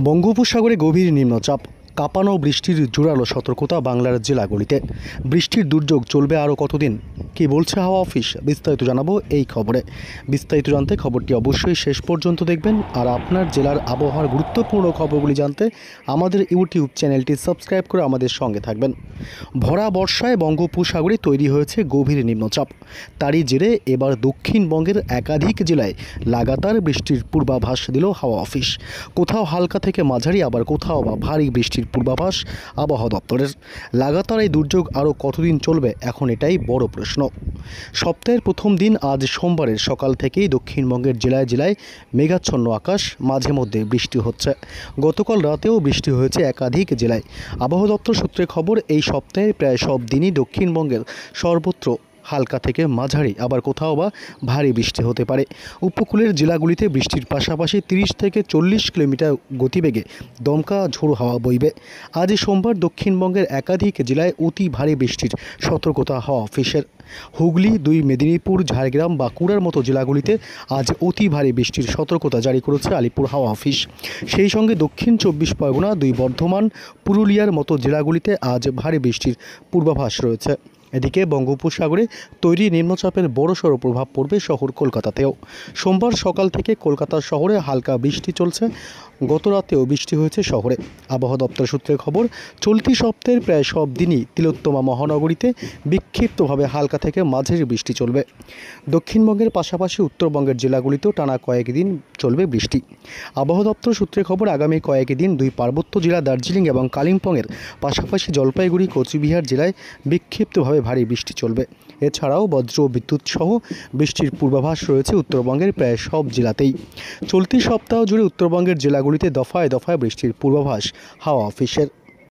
বঙ্গোপসাগরে গভীর নিম্নচাপ, কাঁপানো বৃষ্টির জোরালো সতর্কতা বাংলার জেলাগুলিতে। বৃষ্টির দুর্যোগ চলবে আরও কতদিন, কি বলছে হাওয়া অফিস, বিস্তারিত জানাবো এই খবরে। বিস্তারিত জানতে খবরটি অবশ্যই শেষ পর্যন্ত দেখবেন। আর আপনার জেলার আবহাওয়ার গুরুত্বপূর্ণ খবরগুলি জানতে আমাদের ইউটিউব চ্যানেলটি সাবস্ক্রাইব করে আমাদের সঙ্গে থাকবেন। ভরা বর্ষায় বঙ্গোপসাগরে তৈরি হয়েছে গভীর নিম্নচাপ। তারই জেরে এবার দক্ষিণবঙ্গের একাধিক জেলায় লাগাতার বৃষ্টির পূর্বাভাস দিল হাওয়া অফিস। কোথাও হালকা থেকে মাঝারি, আবার কোথাও বা ভারী বৃষ্টির পূর্বাভাস আবহাওয়া দপ্তরের। লাগাতার এই দুর্যোগ আরও কতদিন চলবে, এখন এটাই বড় প্রশ্ন। সপ্তাহের প্রথম দিন আজ সোমবারের সকাল থেকেই দক্ষিণবঙ্গের জেলায় জেলায় মেঘাচ্ছন্ন আকাশ, মাঝে মধ্যে বৃষ্টি হচ্ছে। গতকাল রাতেও বৃষ্টি হয়েছে একাধিক জেলায়। আবহাওয়া দপ্তর সূত্রে খবর, এই সপ্তাহে প্রায় সব দিনই দক্ষিণবঙ্গের সর্বত্র হালকা থেকে মাঝারি, আবার কোথাও বা ভারী বৃষ্টি হতে পারে। উপকূলের জেলাগুলিতে বৃষ্টির পাশাপাশি 30 থেকে 40 কিলোমিটার গতিবেগে দমকা ঝোড়ো হাওয়া বইবে। আজ সোমবার দক্ষিণবঙ্গের একাধিক জেলায় অতি ভারী বৃষ্টির সতর্কতা হাওয়া অফিসের। হুগলি, 2 মেদিনীপুর, ঝাড়গ্রাম, বাঁকুড়ার মতো জেলাগুলিতে আজ অতি ভারী বৃষ্টির সতর্কতা জারি করেছে আলিপুর হাওয়া অফিস। সেই সঙ্গে দক্ষিণ 24 পরগনা, 2 বর্ধমান, পুরুলিয়ার মতো জেলাগুলিতে আজ ভারী বৃষ্টির পূর্বাভাস রয়েছে। এদিকে বঙ্গোপসাগরে তৈরি নিম্নচাপের বড়সড় প্রভাব পড়বে শহর কলকাতাতেও। সোমবার সকাল থেকে কলকাতা শহরে হালকা বৃষ্টি চলছে। গত রাতেও বৃষ্টি হয়েছে শহরে। আবহাওয়া দপ্তর সূত্রে খবর, চলতি সপ্তাহের প্রায় সব দিনই তিলোত্তমা মহানগরীতে বিক্ষিপ্তভাবে হালকা থেকে মাঝারি বৃষ্টি চলবে। দক্ষিণবঙ্গের পাশাপাশি উত্তরবঙ্গের জেলাগুলিতেও টানা কয়েকদিন চলবে বৃষ্টি। আবহাওয়া দপ্তর সূত্রে খবর, আগামী কয়েকদিন 2 পার্বত্য জেলা দার্জিলিং এবং কালিম্পংয়ের পাশাপাশি জলপাইগুড়ি, কোচবিহার জেলায় বিক্ষিপ্তভাবে ভারী বৃষ্টি চলবে। এছাড়াও বজ্র বিদ্যুৎ সহ বৃষ্টির পূর্বাভাস রয়েছে উত্তরবঙ্গের প্রায় সব জেলাতেই। চলতি সপ্তাহ জুড়ে উত্তরবঙ্গের জেলাগুলিতে দফায় দফায় বৃষ্টির পূর্বাভাস হাওয়া অফিসের।